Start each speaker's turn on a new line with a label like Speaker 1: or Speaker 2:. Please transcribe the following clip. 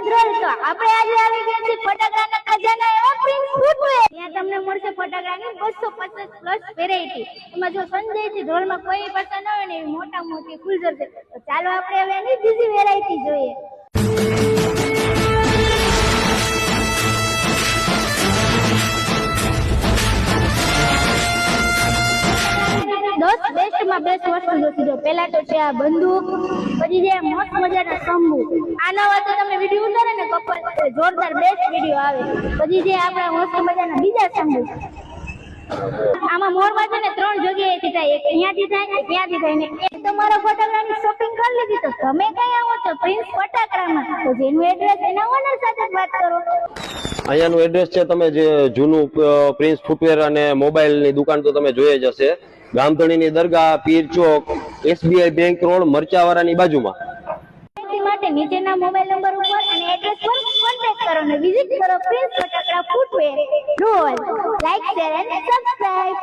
Speaker 1: ધ્રોલ તો આપણે આજે આવી ગયા છીએ ફટાકડાના ખજાના એવા પ્રિન્સ ફૂટવેર. ત્યાં તમને મળશે ફટાકડાની 250 પ્લસ વેરાયટી. એમાં જો સંજયથી ધ્રોલમાં કોઈ પાસે ન હોય ને એવી મોટા મોટી ફૂલઝર છે. તો ચાલો આપણે હવે એની બીજી વેરાયટી જોઈએ. બેસ્ટમાં બેસ્ટ વસ્તુ જોતી જો. પહેલા તો છે આ બંદૂક, પછી જે મસ્ત મજાના શંભુ. આના વાતે તમે વિડીયો ઉતારે ને કપલ જોરદાર બેસ્ટ વિડીયો આવે. પછી જે આપણા મસ્ત મજાના બીજા શંભુ. આમાં મોરમાં છે ને 3 જગ્યાએથી થાય. એક અહીંયાથી થાય, એક ત્યાંથી થાય ને એક તમારા ફટાકડાની શોપિંગ કરી લીધી તો તમે કઈ આવો છો પ્રિન્સ ફટાકડામાં. તો જેનું એડ્રેસ એના ઓનર સાથે વાત કરો.
Speaker 2: અહીંયાનું એડ્રેસ છે, તમે જે જૂનું પ્રિન્સ ફૂટવેર અને મોબાઈલની દુકાન તો તમે જોઈ જ હશે. ગામધણીની દરગાહ, પીર ચોક, SBI બેંક રોડ, મરચાવાળાની બાજુમાં.
Speaker 1: માટે નીચેના મોબાઈલ નંબર ઉપર અને એડ્રેસ પર કોન્ટેક્ટ કરો અને વિઝિટ કરો પ્રિન્સ ફટાકડા footwear. Do like, share and subscribe.